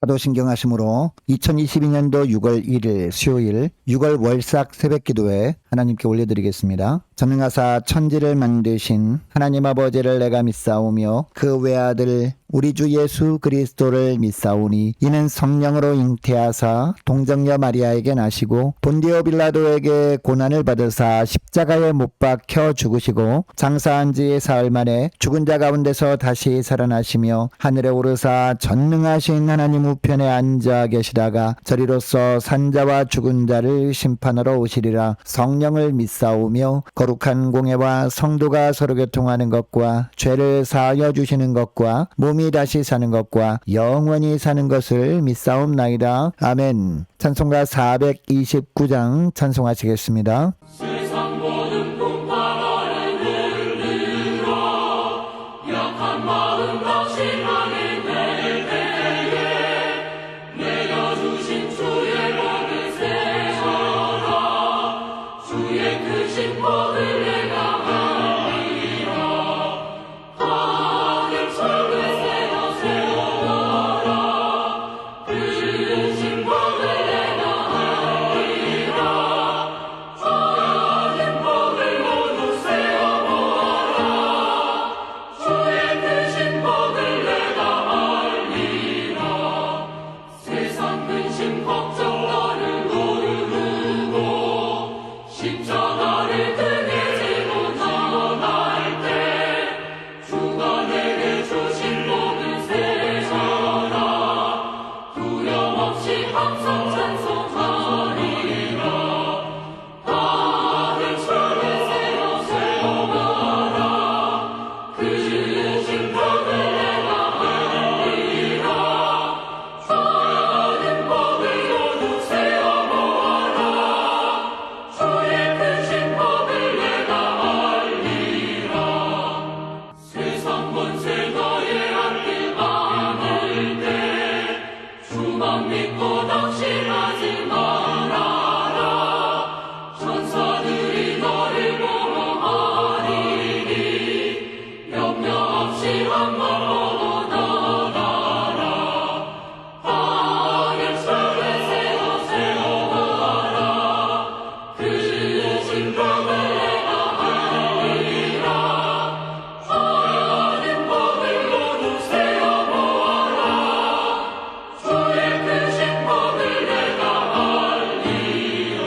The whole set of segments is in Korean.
사도신경하심으로 2022년도 6월 1일 수요일 6월 월삭 새벽기도에 하나님께 올려드리겠습니다. 전능하사 천지를 만드신 하나님 아버지를 내가 믿사오며 그 외아들 우리 주 예수 그리스도를 믿사오니 이는 성령으로 잉태하사 동정녀 마리아에게 나시고 본디오 빌라도에게 고난을 받으사 십자가에 못 박혀 죽으시고 장사한 지 사흘 만에 죽은 자 가운데서 다시 살아나시며 하늘에 오르사 전능하신 하나님 우편에 앉아 계시다가 저리로서 산자와 죽은 자를 심판하러 오시리라. 성령을 믿사오며 거룩한 공예와 성도가 서로 교통하는 것과 죄를 사하여 주시는 것과 몸이 다시 사는 것과 영원히 사는 것을 믿사옵나이다. 아멘. 찬송가 429장 찬송하시겠습니다. 세상 모든 풍파를 흔들어 약한 마음 확실하게 될 때에 내려주신 주의 복을 세워라. 주의 크신 복을 내가 알리라. 하늘 철을 세워 세워라. 크신 복을 내가 알리라. 작은 복을 모두 세워보아라. 주의 크신 복을 내가 알리라. 세상 근심 걱정 너를 누르고 십자가를 등에 지고 떠날 때 주가 내게 주신 복을 세워라. 두려움 없이 항상 찬송하리라. 하늘 철을 세워 세워봐라. 크신 복을 내가 알리라. 작은 복을 모두 세워보아라. 주의 크신 복을 내가 알리라. 세상 권세 너의 앞길 많을 때 주만 믿고 낙심하지 말아라. 천사들이 너를 보호하리니 염려 없이 한번 보고 나가라. 하늘 철을 세워 세워봐라. 크신 복을 내가 알리라. 작은 복을 모두 세워보아라. 주의 크신 복을 내가 알리라.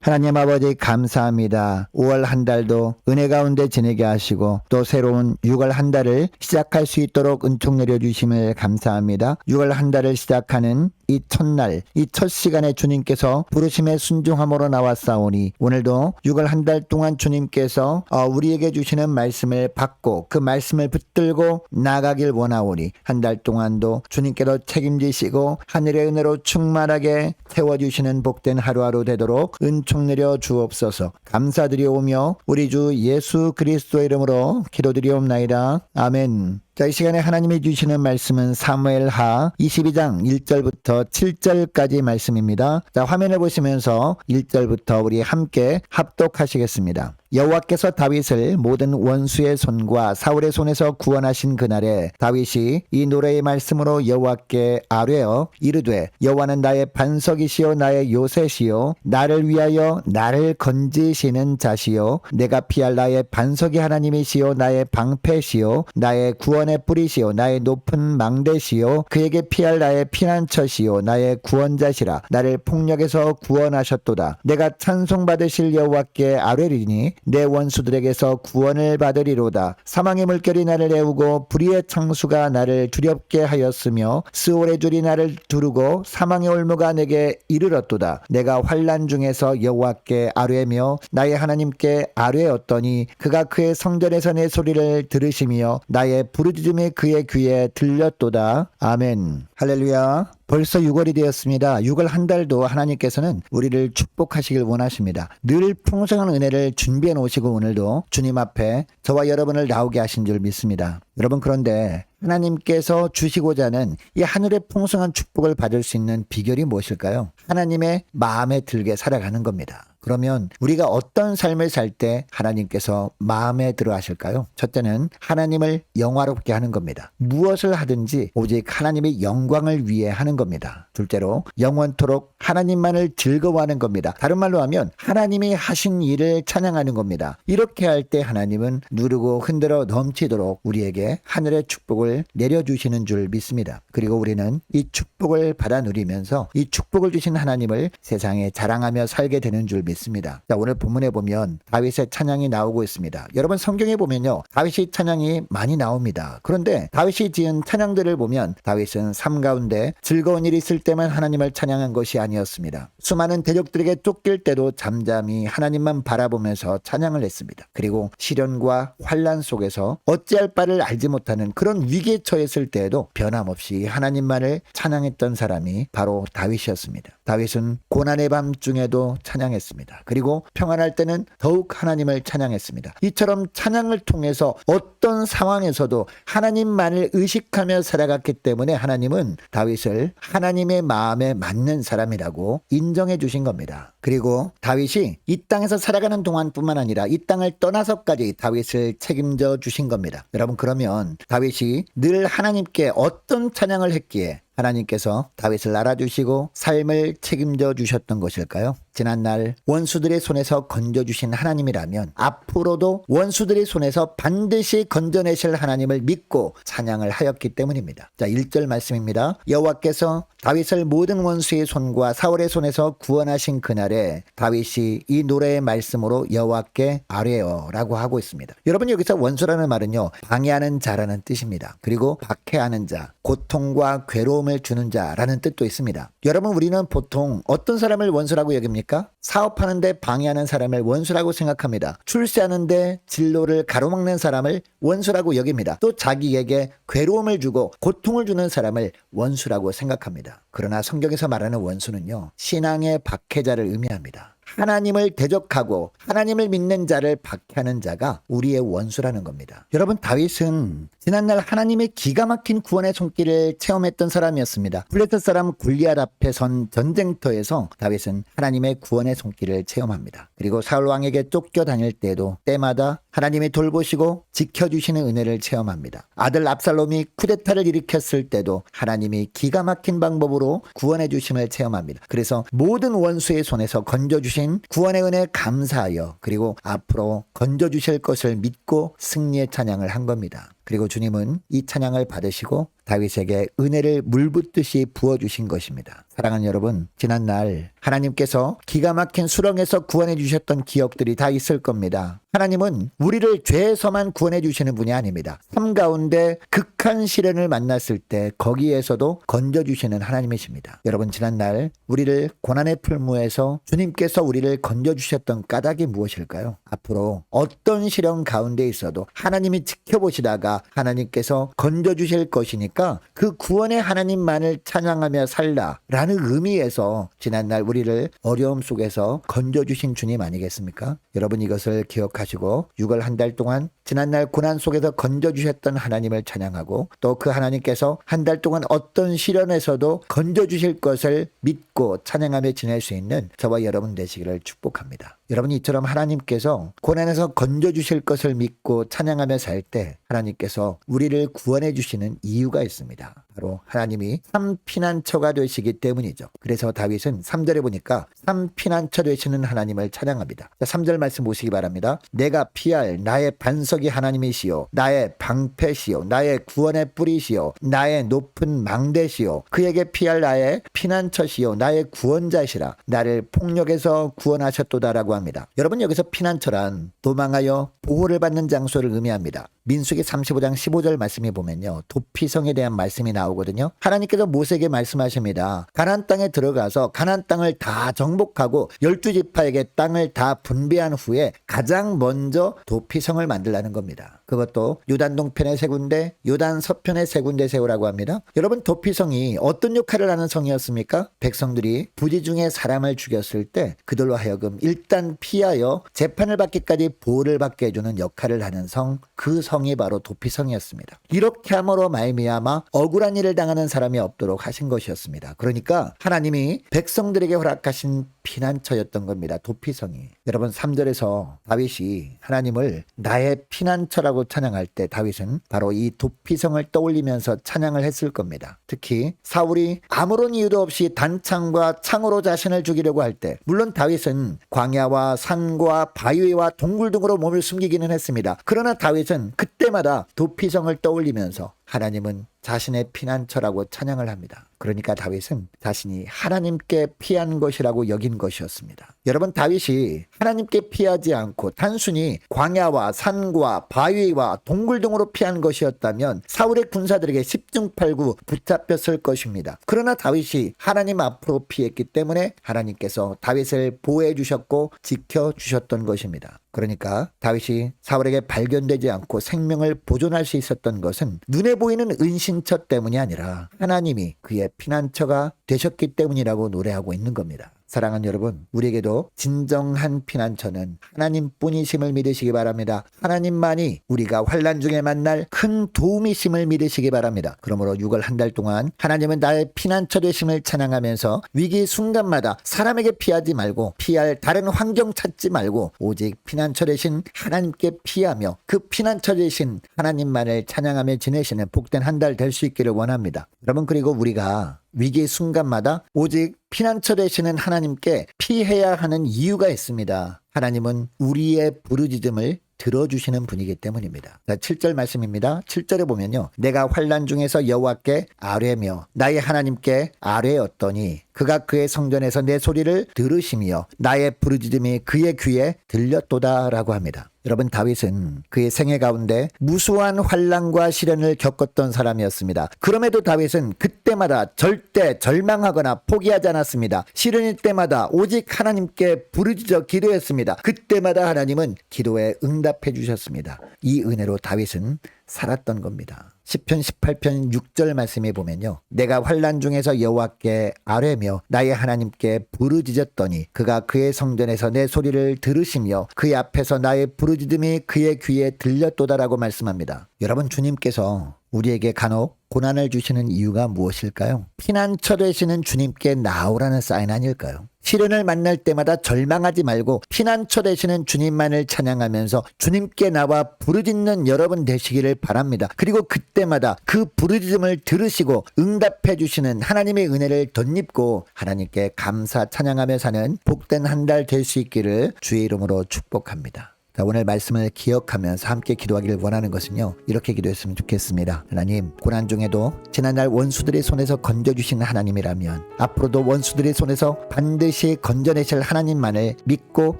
하나님 아버지 감사합니다. 5월 한 달도 은혜 가운데 지내게 하시고 또 새로운 6월 한 달을 시작할 수 있도록 은총 내려주심을 감사합니다. 6월 한 달을 시작하는 이 첫날, 이 첫 시간에 주님께서 부르심에 순종함으로 나왔사오니 오늘도 6월 한 달 동안 주님께서 우리에게 주시는 말씀을 받고 그 말씀을 붙들고 나가길 원하오니 한 달 동안도 주님께로 책임지시고 하늘의 은혜로 충만하게 채워주시는 복된 하루하루 되도록 은총 내려 주옵소서. 감사드리오며 우리 주 예수 그리스도의 이름으로 기도드리옵나이다. 아멘. 자, 이 시간에 하나님이 주시는 말씀은 사무엘하 22장 1절부터 7절까지 말씀입니다. 자, 화면을 보시면서 1절부터 우리 함께 합독하시겠습니다. 여호와께서 다윗을 모든 원수의 손과 사울의 손에서 구원하신 그날에 다윗이 이 노래의 말씀으로 여호와께 아뢰어 이르되 여호와는 나의 반석이시요 나의 요새시요 나를 위하여 나를 건지시는 자시요 내가 피할 나의 반석이 하나님이시요 나의 방패시요 나의 구원의 뿌리시요 나의 높은 망대시요 그에게 피할 나의 피난처시요 나의 구원자시라. 나를 폭력에서 구원하셨도다. 내가 찬송받으실 여호와께 아뢰리니 내 원수들에게서 구원을 받으리로다. 사망의 물결이 나를 애우고 불의의 창수가 나를 두렵게 하였으며 스올의 줄이 나를 두르고 사망의 올무가 내게 이르렀도다. 내가 환난 중에서 여호와께 아뢰며 나의 하나님께 아뢰었더니 그가 그의 성전에서 내 소리를 들으시며 나의 부르짖음이 그의 귀에 들렸도다. 아멘. 할렐루야. 벌써 6월이 되었습니다. 6월 한 달도 하나님께서는 우리를 축복하시길 원하십니다. 늘 풍성한 은혜를 준비해 놓으시고 오늘도 주님 앞에 저와 여러분을 나오게 하신 줄 믿습니다. 여러분, 그런데 하나님께서 주시고자 하는 이 하늘의 풍성한 축복을 받을 수 있는 비결이 무엇일까요? 하나님의 마음에 들게 살아가는 겁니다. 그러면 우리가 어떤 삶을 살 때 하나님께서 마음에 들어 하실까요? 첫째는 하나님을 영화롭게 하는 겁니다. 무엇을 하든지 오직 하나님의 영광을 위해 하는 겁니다. 둘째로 영원토록 하나님만을 즐거워하는 겁니다. 다른 말로 하면 하나님이 하신 일을 찬양하는 겁니다. 이렇게 할 때 하나님은 누르고 흔들어 넘치도록 우리에게 하늘의 축복을 내려주시는 줄 믿습니다. 그리고 우리는 이 축복을 받아 누리면서 이 축복을 주신 하나님을 세상에 자랑하며 살게 되는 줄 믿습니다. 자, 오늘 본문에 보면 다윗의 찬양이 나오고 있습니다. 여러분 성경에 보면요, 다윗의 찬양이 많이 나옵니다. 그런데 다윗이 지은 찬양들을 보면 다윗은 삶 가운데 즐거운 일이 있을 때만 하나님을 찬양한 것이 아니었습니다. 수많은 대적들에게 쫓길 때도 잠잠히 하나님만 바라보면서 찬양을 했습니다. 그리고 시련과 환난 속에서 어찌할 바를 알지 못하는 그런 위기에 처했을 때에도 변함없이 하나님만을 찬양했던 사람이 바로 다윗이었습니다. 다윗은 고난의 밤 중에도 찬양했습니다. 그리고 평안할 때는 더욱 하나님을 찬양했습니다. 이처럼 찬양을 통해서 어떤 상황에서도 하나님만을 의식하며 살아갔기 때문에 하나님은 다윗을 하나님의 마음에 맞는 사람이라고 인정해 주신 겁니다. 그리고 다윗이 이 땅에서 살아가는 동안뿐만 아니라 이 땅을 떠나서까지 다윗을 책임져 주신 겁니다. 여러분, 그러면 다윗이 늘 하나님께 어떤 찬양을 했기에 하나님께서 다윗을 알아주시고 삶을 책임져 주셨던 것일까요? 지난날 원수들의 손에서 건져주신 하나님이라면 앞으로도 원수들의 손에서 반드시 건져내실 하나님을 믿고 찬양을 하였기 때문입니다. 자, 1절 말씀입니다. 여호와께서 다윗을 모든 원수의 손과 사울의 손에서 구원하신 그날에 다윗이 이 노래의 말씀으로 여호와께 아뢰어라고 하고 있습니다. 여러분, 여기서 원수라는 말은요, 방해하는 자라는 뜻입니다. 그리고 박해하는 자, 고통과 괴로움을 주는 자라는 뜻도 있습니다. 여러분, 우리는 보통 어떤 사람을 원수라고 여깁니까? 사업하는데 방해하는 사람을 원수라고 생각합니다. 출세하는데 진로를 가로막는 사람을 원수라고 여깁니다. 또 자기에게 괴로움을 주고 고통을 주는 사람을 원수라고 생각합니다. 그러나 성경에서 말하는 원수는요, 신앙의 박해자를 의미합니다. 하나님을 대적하고 하나님을 믿는 자를 박해하는 자가 우리의 원수라는 겁니다. 여러분, 다윗은 지난날 하나님의 기가 막힌 구원의 손길을 체험했던 사람이었습니다. 블레셋 사람 골리앗 앞에 선 전쟁터에서 다윗은 하나님의 구원의 손길을 체험합니다. 그리고 사울 왕에게 쫓겨다닐 때도 때마다 하나님이 돌보시고 지켜주시는 은혜를 체험합니다. 아들 압살롬이 쿠데타를 일으켰을 때도 하나님이 기가 막힌 방법으로 구원해 주심을 체험합니다. 그래서 모든 원수의 손에서 건져주신 구원의 은혜 감사하여 그리고 앞으로 건져주실 것을 믿고 승리의 찬양을 한 겁니다. 그리고 주님은 이 찬양을 받으시고 다윗에게 은혜를 물붓듯이 부어주신 것입니다. 사랑하는 여러분, 지난날 하나님께서 기가 막힌 수렁에서 구원해 주셨던 기억들이 다 있을 겁니다. 하나님은 우리를 죄에서만 구원해 주시는 분이 아닙니다. 삶 가운데 극한 시련을 만났을 때 거기에서도 건져주시는 하나님이십니다. 여러분, 지난날 우리를 고난의 풀무에서 주님께서 우리를 건져주셨던 까닭이 무엇일까요? 앞으로 어떤 시련 가운데 있어도 하나님이 지켜보시다가 하나님께서 건져주실 것이니까 그 구원의 하나님만을 찬양하며 살라라는 의미에서 지난날 우리를 어려움 속에서 건져주신 주님 아니겠습니까? 여러분, 이것을 기억하시고 6월 한 달 동안 지난날 고난 속에서 건져주셨던 하나님을 찬양하고 또 그 하나님께서 한 달 동안 어떤 시련에서도 건져주실 것을 믿고 찬양하며 지낼 수 있는 저와 여러분 되시기를 축복합니다. 여러분, 이처럼 하나님께서 고난에서 건져주실 것을 믿고 찬양하며 살 때 하나님께서 우리를 구원해 주시는 이유가 있습니다. 바로 하나님이 삼피난처가 되시기 때문이죠. 그래서 다윗은 3절에 보니까 삼피난처 되시는 하나님을 찬양합니다. 3절 말씀 보시기 바랍니다. 내가 피할 나의 반석이 하나님이시요 나의 방패시요 나의 구원의 뿌리시요 나의 높은 망대시요 그에게 피할 나의 피난처시요 나의 구원자시라 나를 폭력에서 구원하셨도다라고 합니다. 여러분, 여기서 피난처란 도망하여 보호를 받는 장소를 의미합니다. 민수기 35장 15절 말씀에 보면요, 도피성에 대한 말씀이 나오거든요. 하나님께서 모세에게 말씀하십니다. 가나안 땅에 들어가서 가나안 땅을 다 정복하고 12지파에게 땅을 다 분배한 후에 가장 먼저 도피성을 만들라는 겁니다. 그것도 요단 동편에 3군데, 요단 서편에 3군데 세우라고 합니다. 여러분, 도피성이 어떤 역할을 하는 성이었습니까? 백성들이 부지 중에 사람을 죽였을 때 그들로 하여금 일단 피하여 재판을 받기까지 보호를 받게 해주는 역할을 하는 성, 그 성이 바로 도피성이었습니다. 이렇게 함으로 말미암아 억울한 일을 당하는 사람이 없도록 하신 것이었습니다. 그러니까 하나님이 백성들에게 허락하신 피난처였던 겁니다. 도피성이. 여러분, 3절에서 다윗이 하나님을 나의 피난처라고 찬양할 때 다윗은 바로 이 도피성을 떠올리면서 찬양을 했을 겁니다. 특히 사울이 아무런 이유도 없이 단창과 창으로 자신을 죽이려고 할 때, 물론 다윗은 광야와 산과 바위와 동굴 등으로 몸을 숨기기는 했습니다. 그러나 다윗은 그때마다 도피성을 떠올리면서 하나님은 자신의 피난처라고 찬양을 합니다. 그러니까 다윗은 자신이 하나님께 피한 것이라고 여긴 것이었습니다. 여러분, 다윗이 하나님께 피하지 않고 단순히 광야와 산과 바위와 동굴 등으로 피한 것이었다면 사울의 군사들에게 10중 8구 붙잡혔을 것입니다. 그러나 다윗이 하나님 앞으로 피했기 때문에 하나님께서 다윗을 보호해 주셨고 지켜주셨던 것입니다. 그러니까 다윗이 사울에게 발견되지 않고 생명을 보존할 수 있었던 것은 눈에 보이는 은신처 때문이 아니라 하나님이 그의 피난처가 되셨기 때문이라고 노래하고 있는 겁니다. 사랑하는 여러분, 우리에게도 진정한 피난처는 하나님뿐이심을 믿으시기 바랍니다. 하나님만이 우리가 환난 중에 만날 큰 도움이심을 믿으시기 바랍니다. 그러므로 6월 한 달 동안 하나님은 나의 피난처 되심을 찬양하면서 위기 순간마다 사람에게 피하지 말고 피할 다른 환경 찾지 말고 오직 피난처 되신 하나님께 피하며 그 피난처 되신 하나님만을 찬양하며 지내시는 복된 한 달 될 수 있기를 원합니다. 여러분, 그리고 우리가 위기 순간마다 오직 피난처 되시는 하나님께 피해야 하는 이유가 있습니다. 하나님은 우리의 부르짖음을 들어주시는 분이기 때문입니다. 7절 말씀입니다. 7절에 보면요, 내가 환난 중에서 여호와께 아뢰며 나의 하나님께 아뢰었더니 그가 그의 성전에서 내 소리를 들으시며 나의 부르짖음이 그의 귀에 들렸도다라고 합니다. 여러분, 다윗은 그의 생애 가운데 무수한 환난과 시련을 겪었던 사람이었습니다. 그럼에도 다윗은 그때마다 절대 절망하거나 포기하지 않았습니다. 시련일 때마다 오직 하나님께 부르짖어 기도했습니다. 그때마다 하나님은 기도에 응답해 주셨습니다. 이 은혜로 다윗은 살았던 겁니다. 시편 18편 6절 말씀에 보면요, 내가 환난 중에서 여호와께 아뢰며 나의 하나님께 부르짖었더니 그가 그의 성전에서 내 소리를 들으시며 그의 앞에서 나의 부르짖음이 그의 귀에 들렸도다라고 말씀합니다. 여러분, 주님께서 우리에게 간혹 고난을 주시는 이유가 무엇일까요? 피난처 되시는 주님께 나오라는 사인 아닐까요? 시련을 만날 때마다 절망하지 말고 피난처 되시는 주님만을 찬양하면서 주님께 나와 부르짖는 여러분 되시기를 바랍니다. 그리고 그때마다 그 부르짖음을 들으시고 응답해 주시는 하나님의 은혜를 덧입고 하나님께 감사 찬양하며 사는 복된 한 달 될 수 있기를 주의 이름으로 축복합니다. 오늘 말씀을 기억하면서 함께 기도하기를 원하는 것은요, 이렇게 기도했으면 좋겠습니다. 하나님, 고난 중에도 지난날 원수들의 손에서 건져주신 하나님이라면 앞으로도 원수들의 손에서 반드시 건져내실 하나님만을 믿고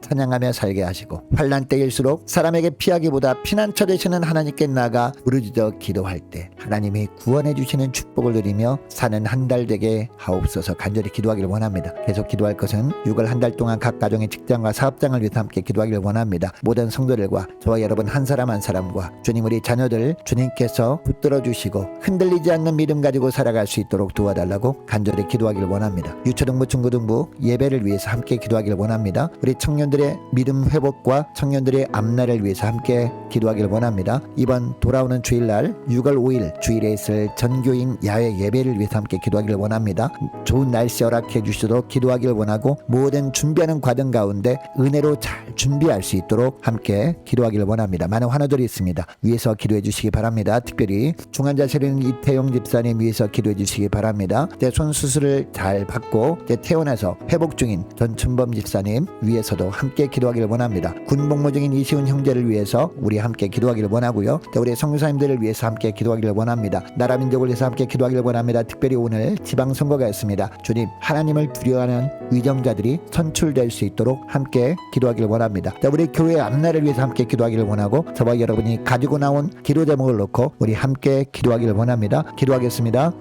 찬양하며 살게 하시고, 환난 때일수록 사람에게 피하기보다 피난처 되시는 하나님께 나아가 부르짖어 기도할 때 하나님이 구원해 주시는 축복을 누리며 사는 한 달 되게 하옵소서 간절히 기도하기를 원합니다. 계속 기도할 것은 6월 한 달 동안 각 가정의 직장과 사업장을 위해서 함께 기도하기를 원합니다. 모든 성도들과 저와 여러분 한 사람 한 사람과 주님, 우리 자녀들 주님께서 붙들어 주시고 흔들리지 않는 믿음 가지고 살아갈 수 있도록 도와달라고 간절히 기도하기를 원합니다. 유초등부 중고등부 예배를 위해서 함께 기도하기를 원합니다. 우리 청년들의 믿음 회복과 청년들의 앞날을 위해서 함께 기도하기를 원합니다. 이번 돌아오는 주일날 6월 5일 주일에 있을 전교인 야외 예배를 위해서 함께 기도하기를 원합니다. 좋은 날씨 허락해 주시도록 기도하기를 원하고, 모든 준비하는 과정 가운데 은혜로 잘 준비할 수 있도록 함께 기도하기를 원합니다. 많은 환우들이 있습니다. 위에서 기도해 주시기 바랍니다. 특별히 중환자실에 있는 이태용 집사님 위해서 기도해 주시기 바랍니다. 손 수술을 잘 받고 퇴원해서 회복 중인 전춘범 집사님 위해서도 함께 기도하기를 원합니다. 군복무 중인 이시훈 형제를 위해서 우리 함께 기도하기를 원하고요. 우리 선교사님들을 위해서 함께 기도하기를 원합니다. 나라 민족을 위해서 함께 기도하기를 원합니다. 특별히 오늘 지방선거가 있습니다. 주님, 하나님을 두려워하는 위정자들이 선출될 수 있도록 함께 기도하기를 원합니다. 우리 교회 앞날을 위해서 함께 기도하기를 원하고, 저와 여러분이 가지고 나온 기도 제목을 놓고 우리 함께 기도하기를 원합니다. 기도하겠습니다.